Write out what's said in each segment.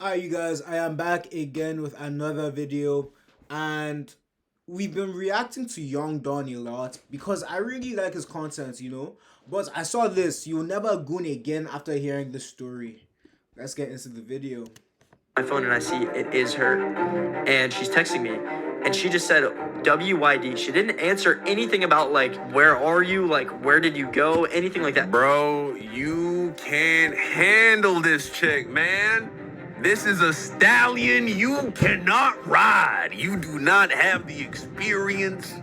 Hi you guys, I am back again with another video, and we've been reacting to Young Don a lot because I really like his content. But I saw this, you'll never goon again after hearing this story. Let's get into the video. My phone and I see it is her, and she's texting me, and she just said WYD. She didn't answer anything about like where are you, like where did you go, anything like that. Bro, you can't handle this chick, man. This is a stallion you cannot ride. You do not have the experience.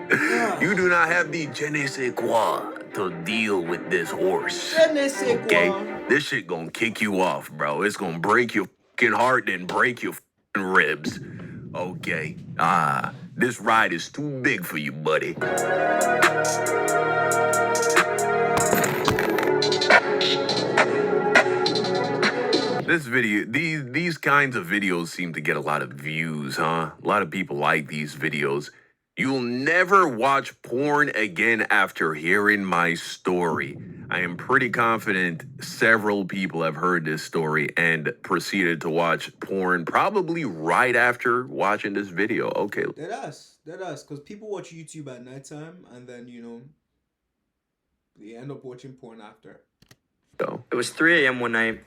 You do not have the je ne sais quoi to deal with this horse. Je ne sais quoi. Okay? This shit gonna kick you off, bro. It's gonna break your fucking heart and break your fucking ribs. Okay. This ride is too big for you, buddy. This video, these kinds of videos seem to get a lot of views, huh? A lot of people like these videos. You'll never watch porn again after hearing my story. I am pretty confident several people have heard this story and proceeded to watch porn probably right after watching this video. Okay. That's because people watch YouTube at nighttime and then they end up watching porn after. So It was 3 a.m. one night,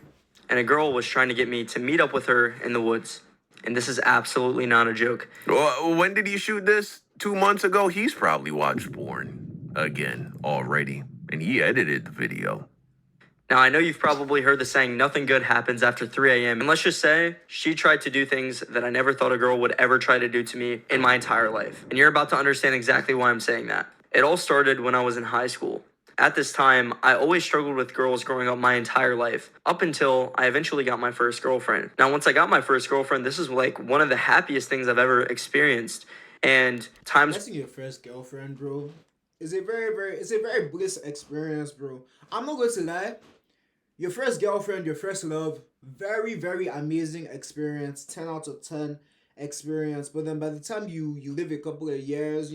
and a girl was trying to get me to meet up with her in the woods. And this is absolutely not a joke. when did he shoot this? 2 months ago? He's probably watched porn again already. And he edited the video. Now, I know you've probably heard the saying, nothing good happens after 3 a.m. And let's just say, she tried to do things that I never thought a girl would ever try to do to me in my entire life. And you're about to understand exactly why I'm saying that. It all started when I was in high school. At this time, I always struggled with girls growing up my entire life, up until I eventually got my first girlfriend. Now, once I got my first girlfriend, this is like one of the happiest things I've ever experienced. And times... Getting your first girlfriend, bro, is a very bliss experience, bro. I'm not going to lie. Your first girlfriend, your first love, very, very amazing experience. 10 out of 10 experience. But then by the time you live a couple of years,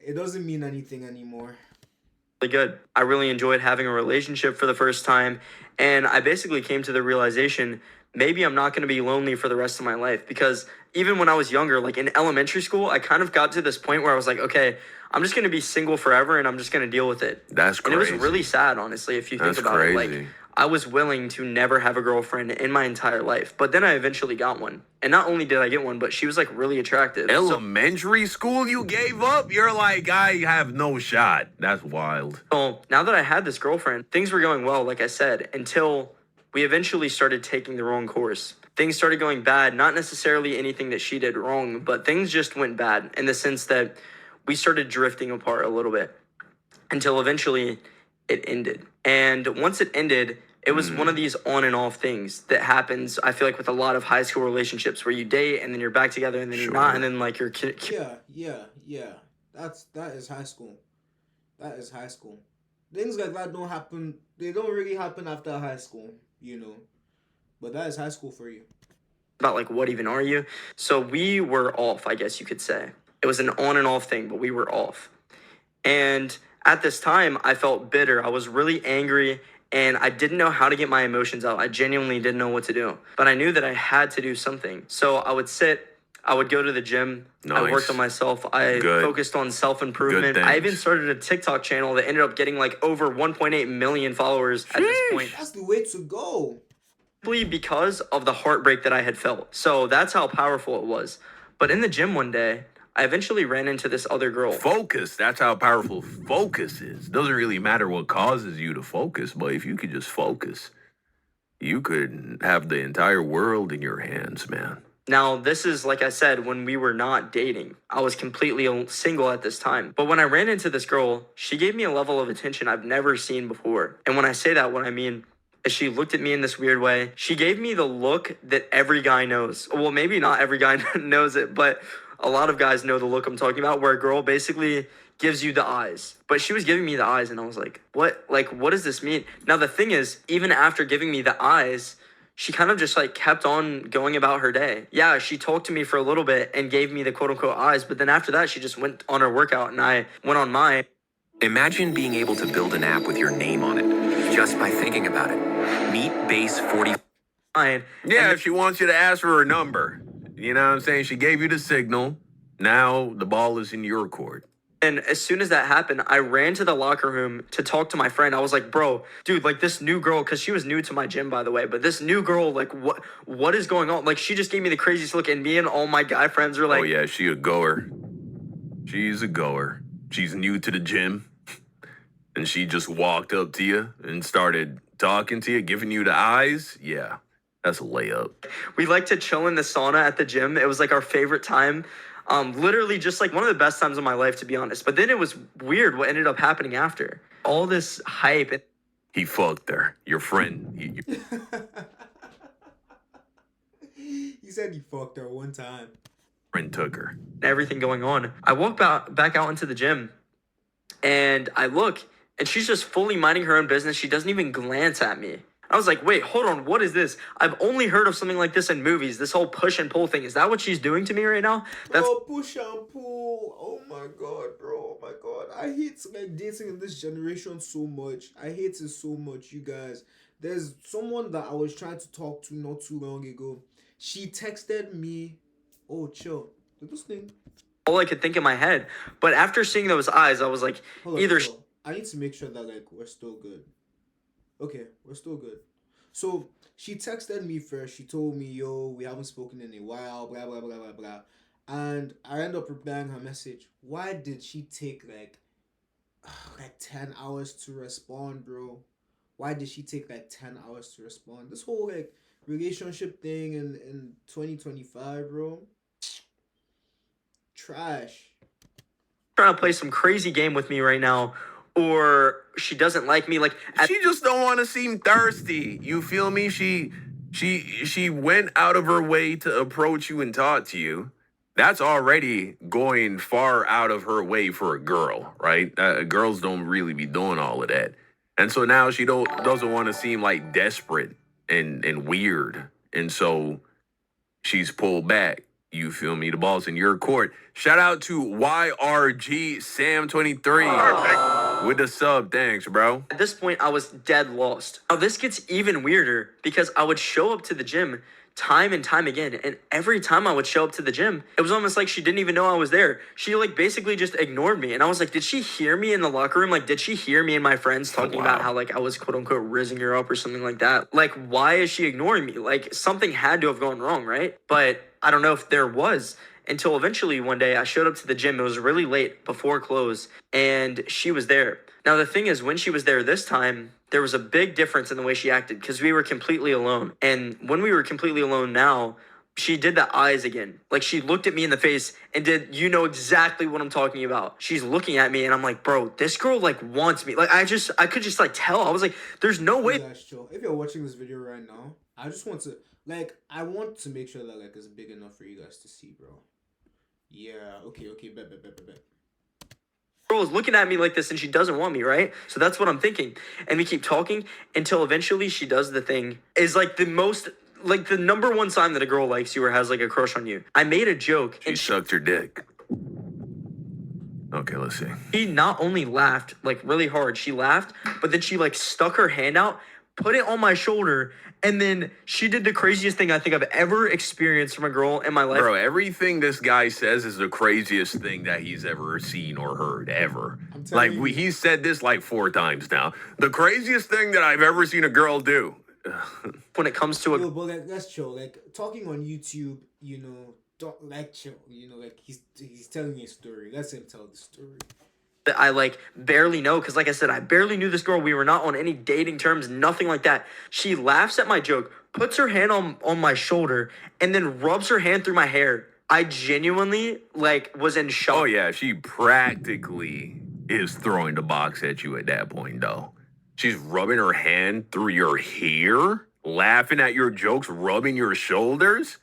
it doesn't mean anything anymore. Really good. I really enjoyed having a relationship for the first time, and I basically came to the realization maybe I'm not going to be lonely for the rest of my life, because even when I was younger, like in elementary school, I kind of got to this point where I was like, okay, I'm just going to be single forever and I'm just going to deal with it. That's crazy. And it was really sad, honestly, if you think about it. Like, I was willing to never have a girlfriend in my entire life, but then I eventually got one. And not only did I get one, but she was like really attractive. Elementary school you gave up? You're like, I have no shot. That's wild. So now that I had this girlfriend, things were going well, like I said, until we eventually started taking the wrong course. Things started going bad, not necessarily anything that she did wrong, but things just went bad in the sense that we started drifting apart a little bit until eventually it ended. And once it ended, it was one of these on and off things that happens, I feel like, with a lot of high school relationships where you date and then you're back together and then you're not, and then like you're... Yeah. That is high school. That is high school. Things like that don't happen. They don't really happen after high school, But that is high school for you. About like, what even are you? So we were off, I guess you could say. It was an on and off thing, but we were off. And at this time, I felt bitter. I was really angry, and I didn't know how to get my emotions out. I genuinely didn't know what to do. But I knew that I had to do something. So I would I would go to the gym. Nice. I worked on myself. I focused on self-improvement. I even started a TikTok channel that ended up getting like over 1.8 million followers at this point. That's the way to go. Simply because of the heartbreak that I had felt. So that's how powerful it was. But in the gym one day, I eventually ran into this other girl. Focus. That's how powerful focus is. Doesn't really matter what causes you to focus, but if you could just focus, you could have the entire world in your hands, man. Now, this is, like I said, when we were not dating. I was completely single at this time. But when I ran into this girl, she gave me a level of attention I've never seen before. And when I say that, what I mean is she looked at me in this weird way. She gave me the look that every guy knows. Well, maybe not every guy knows it, but a lot of guys know the look I'm talking about, where a girl basically gives you the eyes. But she was giving me the eyes, and I was like, what? Like, what does this mean? Now, the thing is, even after giving me the eyes, she kind of just like kept on going about her day. Yeah, she talked to me for a little bit and gave me the quote unquote eyes, but then after that, she just went on her workout and I went on mine. Imagine being able to build an app with your name on it. just by thinking about it. Meet base 40. Fine. Yeah, if she wants you to ask for her number. You know what I'm saying? She gave you the signal. Now the ball is in your court. And as soon as that happened, I ran to the locker room to talk to my friend. I was like, bro, dude, like this new girl, because she was new to my gym, by the way, but this new girl, like, what is going on? Like, she just gave me the craziest look, and me and all my guy friends are like, Oh, yeah, she a goer. She's a goer. She's new to the gym. And she just walked up to you and started talking to you, giving you the eyes. Yeah, that's a layup. we like to chill in the sauna at the gym. It was like our favorite time. Literally just like one of the best times of my life, to be honest. But then it was weird what ended up happening after. All this hype. He fucked her. Your friend. He said he fucked her one time. Friend took her. And everything going on. I walk back out into the gym and I look and she's just fully minding her own business. She doesn't even glance at me. I was like, wait, hold on. What is this? I've only heard of something like this in movies. This whole push and pull thing. Is that what she's doing to me right now? That's Bro, push and pull. Oh my god, bro. Oh my god. I hate like dating in this generation so much. I hate it so much, you guys. There's someone that I was trying to talk to not too long ago. She texted me. Oh, chill. Did this thing? all I could think in my head. But after seeing those eyes, I was like, Hold on, either chill. I need to make sure that like we're still good. Okay, we're still good. So she texted me first. She told me, "Yo, we haven't spoken in a while." Blah blah blah blah blah. And I end up replying her message. Why did she take like 10 hours to respond, bro? Why did she take like 10 hours to respond? This whole like relationship thing in 2025, bro. Trash. trying to play some crazy game with me right now, or she doesn't like me. Like, She just don't want to seem thirsty. You feel me? She went out of her way to approach you and talk to you. That's already going far out of her way for a girl, right? Girls don't really be doing all of that. And so now she doesn't want to seem like desperate and weird. And so she's pulled back. You feel me? The ball's in your court. Shout out to YRG Sam 23 with the sub. Thanks, bro. at this point, I was dead lost. Now, this gets even weirder because I would show up to the gym time and time again. And every time I would show up to the gym, it was almost like she didn't even know I was there. She like basically just ignored me. And I was like, did she hear me in the locker room? Like, did she hear me and my friends talking Wow. about how like I was quote unquote rizzing her up or something like that? Like, why is she ignoring me? Like, something had to have gone wrong, right? But I don't know if there was. Until eventually one day I showed up to the gym. It was really late before close and she was there. Now the thing is, when she was there this time, there was a big difference in the way she acted because we were completely alone. And when we were completely alone now, she did the eyes again. Like she looked at me in the face and did, you know exactly what I'm talking about. She's looking at me and I'm like, bro, this girl like wants me. Like I could just like tell. I was like, there's no way. You guys chill. If you're watching this video right now, I just want to I want to make sure that like it's big enough for you guys to see, bro. Yeah, okay, bet. Girl is looking at me like this and she doesn't want me, right? So that's what I'm thinking. And we keep talking until eventually she does the thing. Is like the most, like the number one sign that a girl likes you or has like a crush on you. I made a joke She and sucked her dick. Okay, let's see. she not only laughed like really hard, she laughed, but then she like stuck her hand out, put it on my shoulder, and then she did the craziest thing I think I've ever experienced from a girl in my life. Bro, everything this guy says is the craziest thing that he's ever seen or heard, ever. I'm telling Like, you. he's said this like 4 times now. The craziest thing that I've ever seen a girl do. When it comes to a Yo, but like let's chill. Like talking on YouTube, you know, don't like chill. You know, like he's telling me a story. Let him tell the story. that I like barely know, because like I said, I barely knew this girl. We were not on any dating terms, nothing like that. She laughs at my joke, puts her hand on my shoulder, and then rubs her hand through my hair. I genuinely like was in shock. Oh, yeah, she practically is throwing the box at you at that point, though. She's rubbing her hand through your hair, laughing at your jokes, rubbing your shoulders.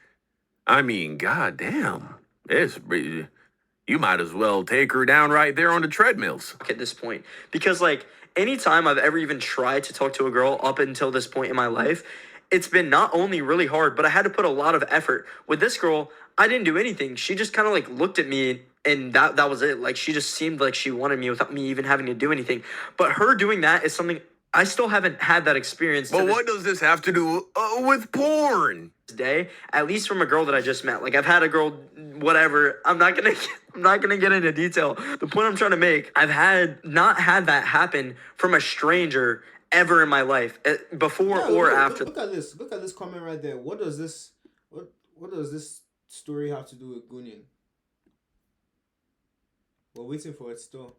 I mean, goddamn. You might as well take her down right there on the treadmills. At this point, because like anytime I've ever even tried to talk to a girl up until this point in my life, it's been not only really hard, but I had to put a lot of effort. With this girl, I didn't do anything. She just kind of like looked at me and that was it. Like she just seemed like she wanted me without me even having to do anything. But her doing that is something I still haven't had that experience. But what does this have to do with porn? Day, at least from a girl that I just met. Like I've had a girl, whatever. I'm not gonna get into detail. The point I'm trying to make, I've not had that happen from a stranger ever in my life, before or after. Look at this. Look at this comment right there. What does this story have to do with gooning? We're waiting for it still.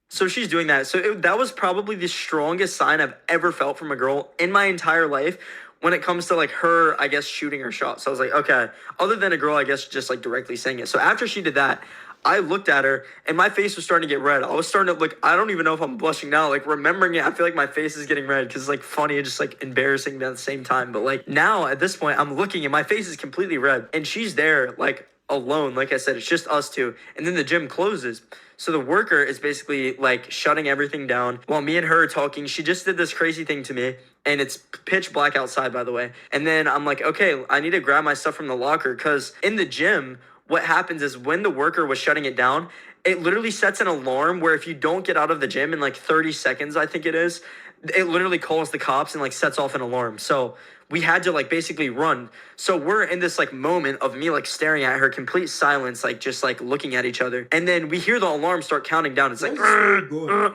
So she's doing that. So that was probably the strongest sign I've ever felt from a girl in my entire life when it comes to like her, I guess, shooting her shot. So I was like, okay, other than a girl, I guess, just like directly saying it. So after she did that, I looked at her and my face was starting to get red. I was starting to look, I don't even know if I'm blushing now. Like remembering it, I feel like my face is getting red because it's like funny and just like embarrassing at the same time. But like now at this point, I'm looking and my face is completely red and she's there like alone. Like I said, it's just us two. And then the gym closes. So the worker is basically like shutting everything down while me and her are talking. She just did this crazy thing to me and it's pitch black outside, by the way. And then I'm like, okay, I need to grab my stuff from the locker because in the gym, what happens is when the worker was shutting it down, it literally sets an alarm where if you don't get out of the gym in like 30 seconds, I think it is, it literally calls the cops and like sets off an alarm. So we had to like basically run. So we're in this like moment of me like staring at her, complete silence, like just like looking at each other. And then we hear the alarm start counting down. It's like,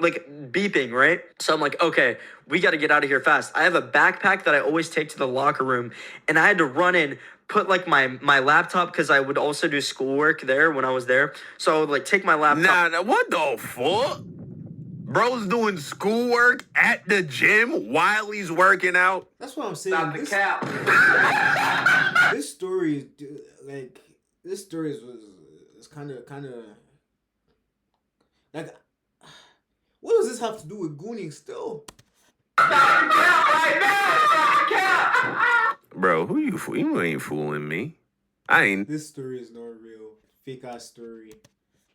like beeping, right? So I'm like, okay, we got to get out of here fast. I have a backpack that I always take to the locker room and I had to run in, put like my laptop because I would also do schoolwork there when I was there. So I would like take my laptop. Nah, what the fuck? Bro's doing schoolwork at the gym while he's working out. That's what I'm saying. Stop the cap. This story, like, this story is kind of like, what does this have to do with gooning still? Bro, you ain't fooling me. I ain't This story is not real. Fake ass story.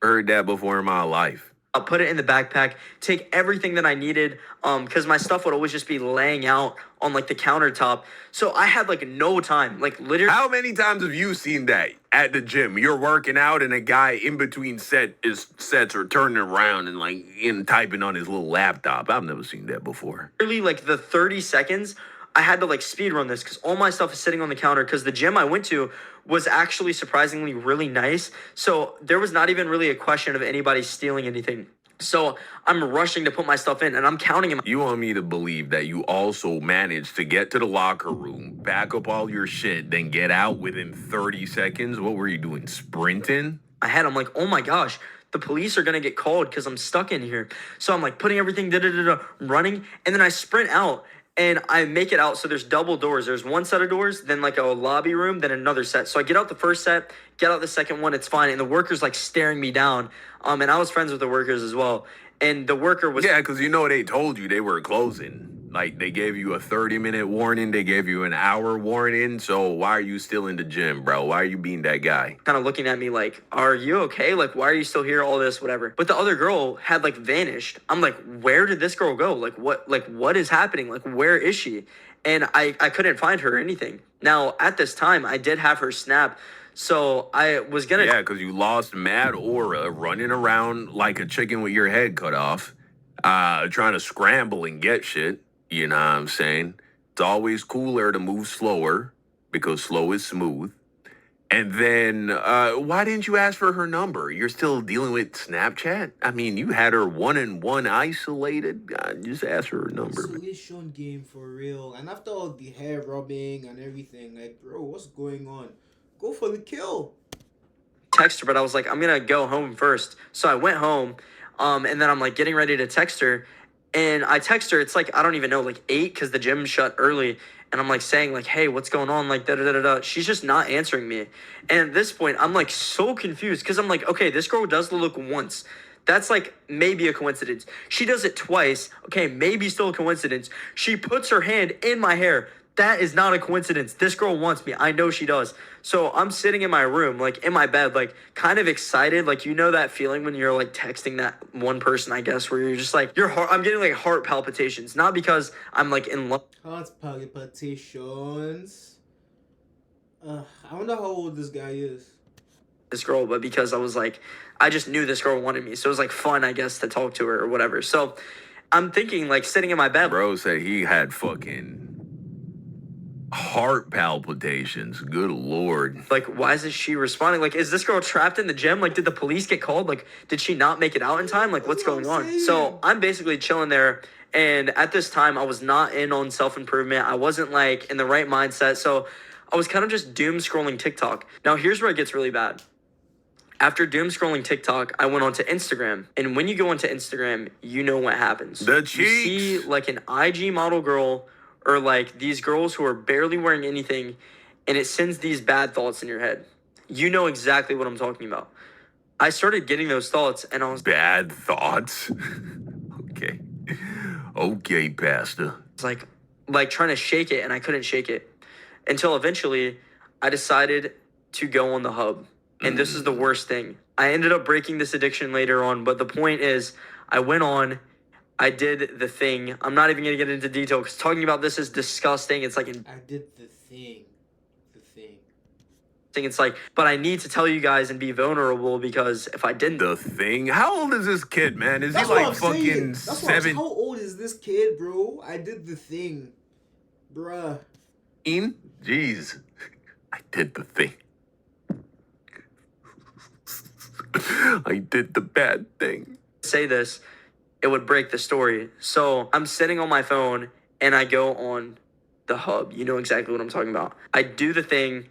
heard that before in my life. I'll put it in the backpack, take everything that I needed, because my stuff would always just be laying out on like the countertop. So I had like no time, like literally. How many times have you seen that at the gym? You're working out and a guy in between sets are turning around and like typing on his little laptop. I've never seen that before. Literally like the 30 seconds, I had to like speed run this because all my stuff is sitting on the counter because the gym I went to was actually surprisingly really nice. So there was not even really a question of anybody stealing anything. So I'm rushing to put my stuff in and I'm counting in. You want me to believe that you also managed to get to the locker room, back up all your shit, then get out within 30 seconds? What were you doing, sprinting? I'm like, oh my gosh, the police are gonna get called because I'm stuck in here. So I'm like putting everything running, and then I sprint out and I make it out. So there's double doors. There's one set of doors, then like a lobby room, then another set. So I get out the first set, get out the second one, it's fine. And the worker's like staring me down. And I was friends with the workers as well. And the worker was because they told you they were closing. Like, they gave you a 30-minute warning. They gave you an hour warning. So why are you still in the gym, bro? Why are you being that guy? kind of looking at me like, are you okay? Like, why are you still here? All this, whatever. But the other girl had like vanished. I'm like, where did this girl go? Like, what is happening? Like, where is she? And I couldn't find her or anything. Now, at this time, I did have her snap. So I was gonna. Yeah, because you lost mad aura running around like a chicken with your head cut off, trying to scramble and get shit. You know what I'm saying? It's always cooler to move slower because slow is smooth. And then, why didn't you ask for her number? You're still dealing with Snapchat? I mean, you had her one-on-one isolated. Just ask her number. Isolation game for real. And after all the hair rubbing and everything, like, bro, what's going on? Go for the kill. Text her, but I was like, I'm gonna go home first. So I went home, and then I'm like getting ready to text her, and I text her. It's like I don't even know, like 8 because the gym shut early, and I'm like saying like, hey, what's going on? Like da da da da da. She's just not answering me, and at this point, I'm like so confused because I'm like, okay, this girl does the look once. That's like maybe a coincidence. She does it twice. Okay, maybe still a coincidence. She puts her hand in my hair. That is not a coincidence. This girl wants me. I know she does. So I'm sitting in my room, like in my bed, like kind of excited. Like, you know that feeling when you're like texting that one person, I guess, where you're just like, I'm getting like heart palpitations. Not because I'm like in love. Heart palpitations. I wonder how old this guy is. This girl, but because I was like, I just knew this girl wanted me. So it was like fun, I guess, to talk to her or whatever. So I'm thinking, like, sitting in my bed. Bro said he had fucking heart palpitations. Good Lord. Like, why isn't she responding? Like, is this girl trapped in the gym? Like, did the police get called? Like, did she not make it out in time? Like, what's That's what going I'm on? saying. So I'm basically chilling there. And at this time, I was not in on self-improvement. I wasn't, like, in the right mindset. So I was kind of just doom scrolling TikTok. Now, here's where it gets really bad. After doom scrolling TikTok, I went onto Instagram. And when you go onto Instagram, you know what happens. The You see, cheeks. like, an IG model girl or, like, these girls who are barely wearing anything, and it sends these bad thoughts in your head. You know exactly what I'm talking about. I started getting those thoughts, and I was Bad thoughts. Okay. Okay, Pastor. like trying to shake it, and I couldn't shake it until eventually I decided to go on the hub. And this is the worst thing. I ended up breaking this addiction later on, but the point is, I went on, I did the thing. I'm not even gonna get into detail because talking about this is disgusting. It's like I did the thing. The thing. it's like, but I need to tell you guys and be vulnerable because if I didn't, The thing? How old is this kid, man? Is That's he what like I'm saying. fucking That's what I'm saying. seven? How old is this kid, bro? I did the thing. Bruh. Jeez. I did the thing. I did the bad thing. say this, it would break the story. So I'm sitting on my phone and I go on the hub. You know exactly what I'm talking about. I do the thing,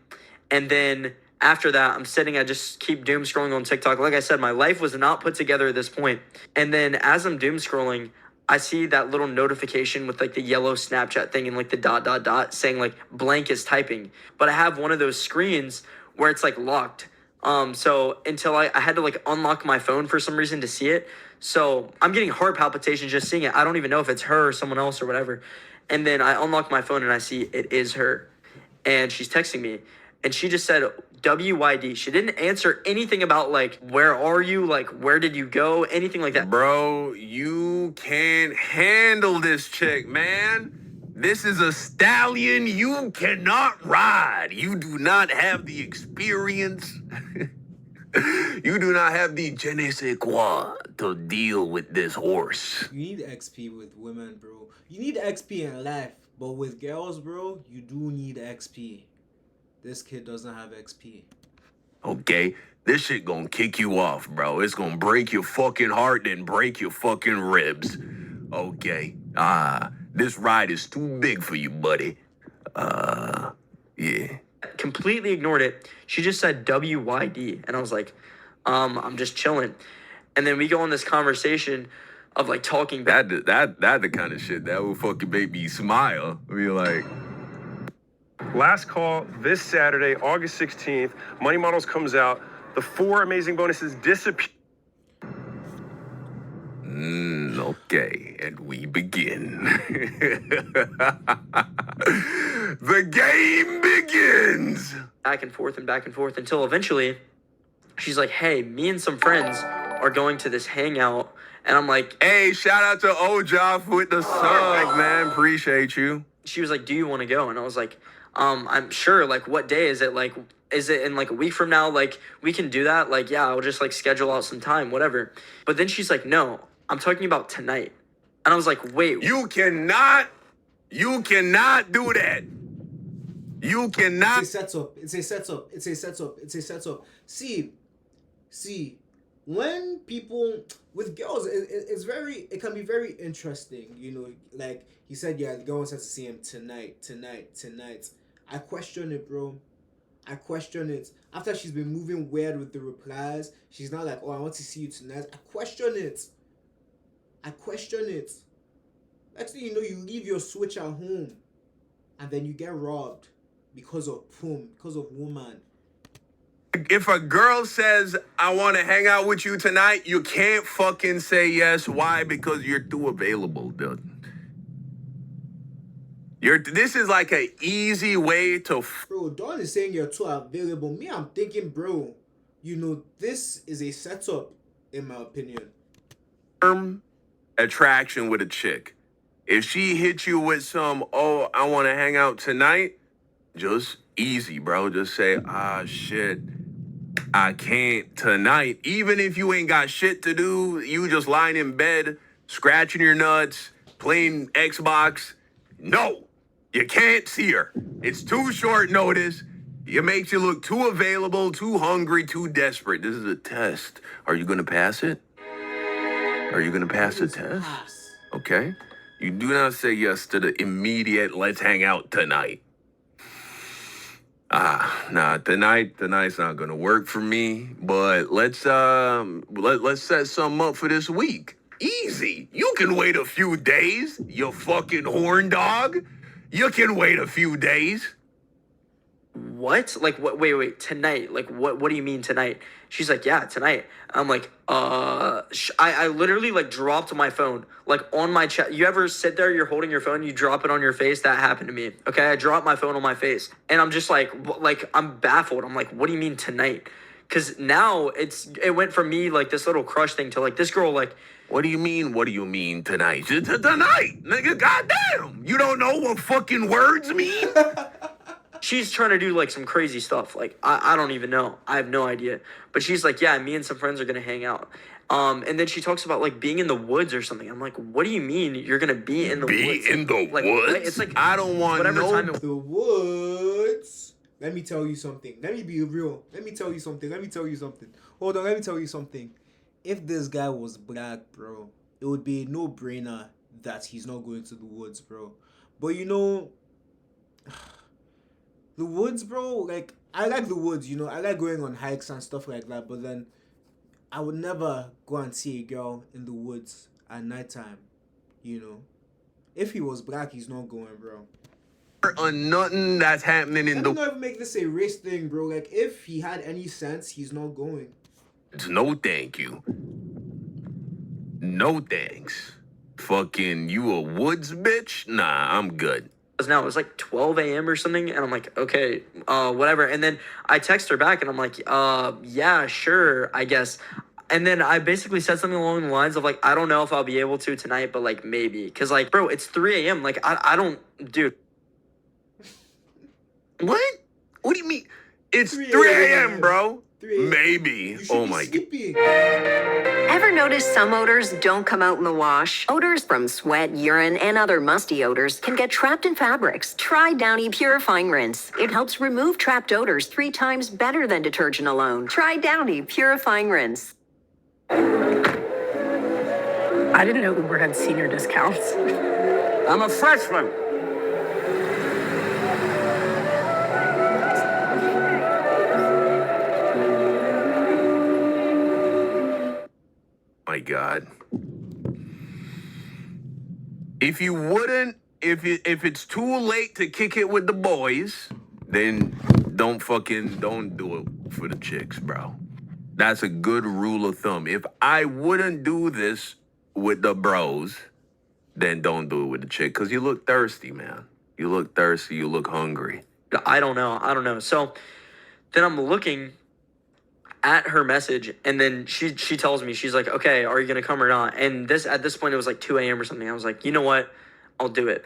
and then after that, I'm sitting, I just keep doom scrolling on TikTok. Like I said, my life was not put together at this point. And then as I'm doom scrolling, I see that little notification with like the yellow Snapchat thing and like the dot dot dot saying like blank is typing. But I have one of those screens where it's like locked. So until I had to like unlock my phone for some reason to see it. So I'm getting heart palpitations just seeing it. I don't even know if it's her or someone else or whatever. And then I unlock my phone and I see it is her. And she's texting me. And she just said WYD. She didn't answer anything about like, where are you? Like, where did you go? Anything like that. Bro, you can't handle this chick, man. This is a stallion you cannot ride. You do not have the experience. You do not have the je ne sais quoi to deal with this horse. You need XP with women, bro. You need XP in life. But with girls, bro, you do need XP. This kid doesn't have XP. Okay? This shit gonna kick you off, bro. It's gonna break your fucking heart and break your fucking ribs. Okay. This ride is too big for you, buddy. Yeah. Completely ignored it. She just said WYD. And I was like, I'm just chilling. And then we go on this conversation of like talking back. That the kind of shit that would fucking make me smile. Be like, Last call this Saturday, August 16th. Money Models comes out. The 4 amazing bonuses disappear. okay, and we begin. The game begins. Back and forth until eventually she's like, hey, me and some friends are going to this hangout. And I'm like, Hey, shout out to Ojoff with the sub, man. Appreciate you. she was like, do you want to go? And I was like, I'm sure. Like, what day is it? Like, is it in like a week from now? Like, we can do that. Like, yeah, I'll just like schedule out some time, whatever. But then she's like, no, I'm talking about tonight. And I was like, wait, You cannot do that. You cannot. It's a setup. It's a setup. It's a setup. It's a setup. See, when people with girls, it can be very interesting. You know, like he said, yeah, the girl wants us to see him tonight. I question it, bro. I question it. After she's been moving weird with the replies, she's not like, oh, I want to see you tonight. I question it. Next thing you know, you leave your switch at home, and then you get robbed because of woman. If a girl says, I want to hang out with you tonight, you can't fucking say yes. Why? Because you're too available, dude. This is like an easy way to... Bro, Dawn is saying you're too available. Me, I'm thinking, bro, you know, this is a setup, in my opinion. Attraction with a chick. If she hits you with some, oh, I want to hang out tonight, just easy, bro. Just say, shit, I can't tonight. Even if you ain't got shit to do, you just lying in bed, scratching your nuts, playing Xbox. No, you can't see her. It's too short notice. It makes you look too available, too hungry, too desperate. This is a test. Are you going to pass it? Are you going to pass the test? Pass. Okay. You do not say yes to the immediate, let's hang out tonight. Nah, tonight's not gonna work for me. But let's set something up for this week. Easy. You can wait a few days, you fucking horn dog. You can wait a few days. What? Like, what? Wait, tonight? Like, what do you mean tonight? She's like, yeah, tonight. I'm like, I literally like dropped my phone, like on my chest. You ever sit there, you're holding your phone, you drop it on your face? That happened to me. Okay, I dropped my phone on my face, and I'm just like I'm baffled. I'm like, what do you mean tonight? Because now it went from me like this little crush thing to like this girl like. What do you mean? What do you mean tonight? Tonight, nigga. Goddamn, you don't know what fucking words mean. She's trying to do like some crazy stuff. Like I don't even know. I have no idea. But she's like, yeah, me and some friends are gonna hang out. And then she talks about like being in the woods or something. I'm like, what do you mean you're gonna be in the woods? Be in the woods? It's like I don't want The woods. Let me tell you something. Let me be real. Let me tell you something. Hold on, let me tell you something. If this guy was black, bro, it would be a no-brainer that he's not going to the woods, bro. But you know, the woods, bro, like, I like the woods, you know. I like going on hikes and stuff like that. But then, I would never go and see a girl in the woods at nighttime, you know. If he was black, he's not going, bro. on nothing that's happening in Let the me not even make this a race thing, bro. Like, if he had any sense, he's not going. No thank you. No thanks. Fucking you a woods bitch? Nah, I'm good. now. It was like 12 a.m. or something, and I'm like, okay, whatever. And then I text her back, and I'm like, yeah, sure, I guess. And then I basically said something along the lines of like, I don't know if I'll be able to tonight, but like maybe, cause like, bro, it's 3 a.m. Like I don't, dude. What? What do you mean? It's 3 a.m., bro. 3 a.m. Maybe. You should Oh be my god. sleeping. Ever notice some odors don't come out in the wash? Odors from sweat, urine, and other musty odors can get trapped in fabrics. Try Downy Purifying Rinse. It helps remove trapped odors 3 times better than detergent alone. Try Downy Purifying Rinse. I didn't know Uber had senior discounts. I'm a freshman. My god. If you wouldn't, if it's too late to kick it with the boys, then don't do it for the chicks, bro. That's a good rule of thumb. If I wouldn't do this with the bros, then don't do it with the chick, because you look thirsty, man. You look thirsty, you look hungry. I don't know. So then I'm looking at her message, and then she tells me, she's like, okay, are you gonna come or not? And at this point it was like 2 a.m. or something. I was like, you know what? I'll do it.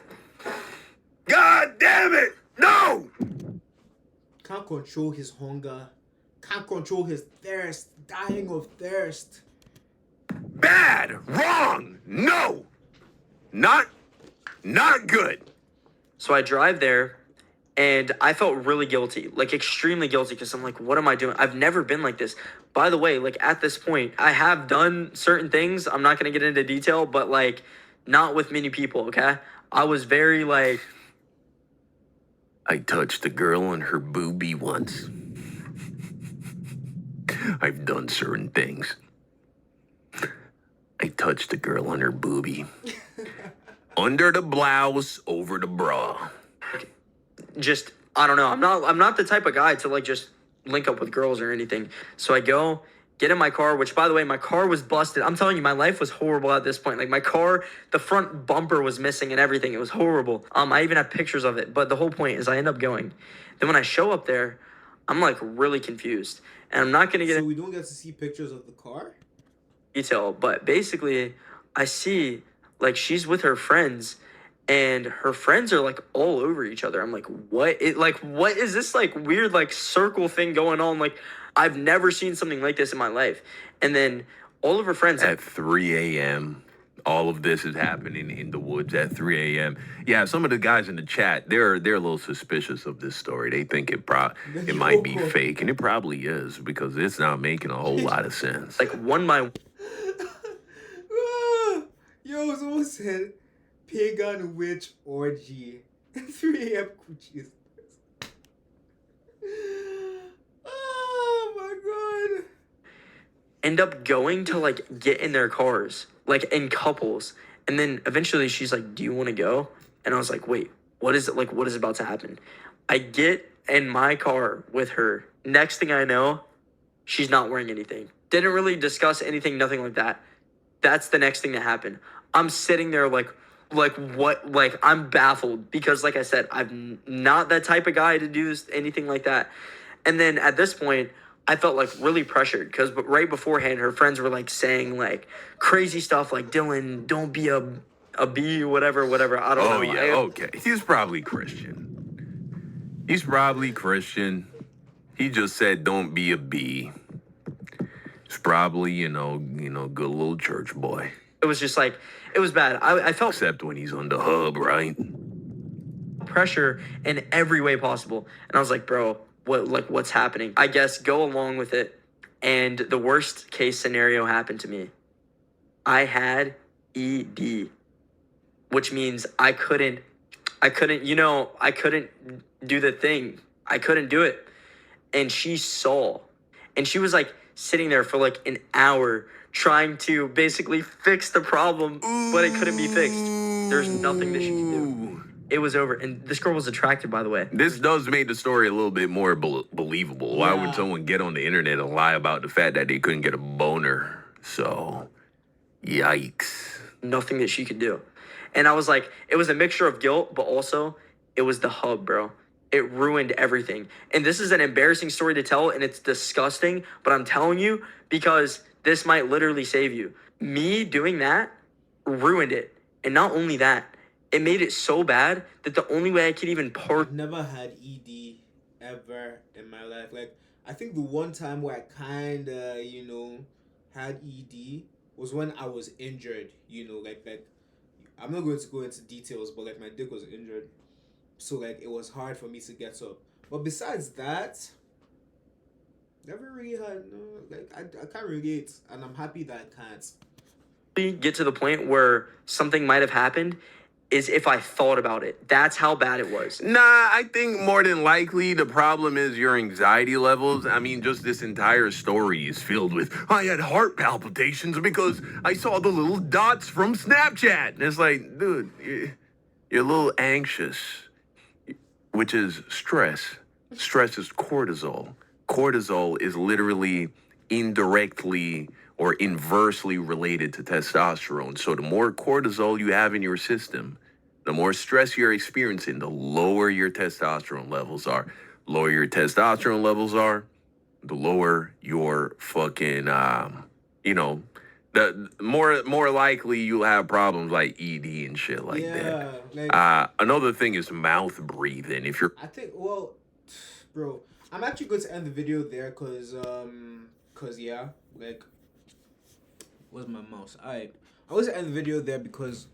God damn it! No! Can't control his hunger. Can't control his thirst. Dying of thirst. Bad! Wrong! No! Not good. So I drive there, and I felt really guilty, like extremely guilty, because I'm like, what am I doing? I've never been like this. By the way, like at this point, I have done certain things. I'm not going to get into detail, but like not with many people, okay? I was very like... I touched a girl on her boobie once. I've done certain things. I touched a girl on her boobie. Under the blouse, over the bra. Just, I don't know. I'm not the type of guy to like just link up with girls or anything. So I go, get in my car, which by the way, my car was busted. I'm telling you, my life was horrible at this point. Like my car, the front bumper was missing and everything. It was horrible. I even have pictures of it. But the whole point is I end up going. Then when I show up there, I'm like really confused. And I'm not going to get So we don't get to see pictures of the car? detail, but basically I see like she's with her friends, and her friends are like all over each other. I'm like, what is this like weird like circle thing going on? Like I've never seen something like this in my life. And then all of her friends At 3 a.m., All of this is happening in the woods at 3 a.m. Yeah, some of the guys in the chat, they're a little suspicious of this story. They think it might be fake, and it probably is because it's not making a whole lot of sense. Like one by Yo, someone said pagan witch orgy. 3 a.m. coochies. Oh my god. end up going to like get in their cars, like in couples. And then eventually she's like, "Do you want to go?" And I was like, "Wait, what is it? Like, what is about to happen?" I get in my car with her. Next thing I know, she's not wearing anything. Didn't really discuss anything, nothing like that. That's the next thing that happened. I'm sitting there like what? Like, I'm baffled because, like I said, I'm not that type of guy to do anything like that. And then at this point, I felt like really pressured because right beforehand, her friends were like saying like crazy stuff like, "Dylan, don't be a B," whatever. I don't know. Oh yeah, okay. He's probably Christian. He's probably Christian. He just said, "Don't be a B." He's probably, you know, good little church boy. It was just like, it was bad. I felt Except when he's on the hub, right? pressure in every way possible. And I was like, bro, what's happening? I guess go along with it. And the worst case scenario happened to me. I had ED, which means I couldn't do the thing. I couldn't do it. And she saw. And she was like sitting there for like an hour trying to basically fix the problem, but it couldn't be fixed. There's nothing that she could do. It was over. And this girl was attracted, by the way. This does make the story a little bit more believable. Why would Yeah. someone get on the internet and lie about the fact that they couldn't get a boner? So, yikes. Nothing that she could do. And I was like, it was a mixture of guilt, but also it was the hub, bro. It ruined everything. And this is an embarrassing story to tell, and it's disgusting, but I'm telling you because this might literally save you. Me doing that ruined it. And not only that, it made it so bad that the only way I could even I've never had ED ever in my life. Like, I think the one time where I kinda, had ED was when I was injured. Like I'm not going to go into details, but like my dick was injured, so like it was hard for me to get up. But besides that, never really had I can't relate, and I'm happy that I can't. get to the point where something might have happened is if I thought about it. That's how bad it was. Nah, I think more than likely the problem is your anxiety levels. I mean, just this entire story is filled with, I had heart palpitations because I saw the little dots from Snapchat. And it's like, dude, you're a little anxious, which is stress. Stress is cortisol. Cortisol is literally indirectly or inversely related to testosterone. So the more cortisol you have in your system, the more stress you're experiencing, the lower your testosterone levels are. Lower your testosterone levels are, the lower your fucking, the more likely you'll have problems like ED and shit like that. Like, Another thing is mouth breathing. If you're I think, well, bro, I'm actually going to end the video there cause yeah, like, where's my mouse? Alright, I was to end the video there because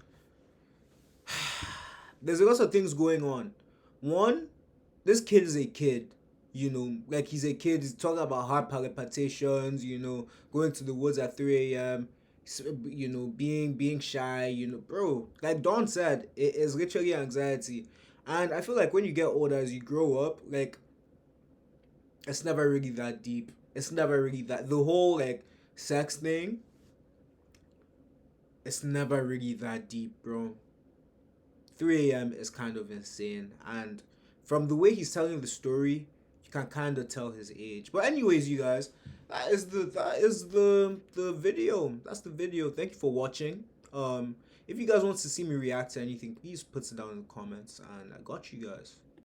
there's lots of things going on. One, this kid is a kid, like he's a kid. He's talking about heart palpitations, going to the woods at 3 a.m., being shy, bro. Like Don said, it is literally anxiety. And I feel like when you get older, as you grow up, like, it's never really that deep. It's never really that, the whole like sex thing, it's never really that deep, bro. 3 a.m. is kind of insane, and from the way he's telling the story, you can kind of tell his age. But anyways, you guys, that is the video. That's the video. Thank you for watching. If you guys want to see me react to anything, please put it down in the comments, and I got you guys.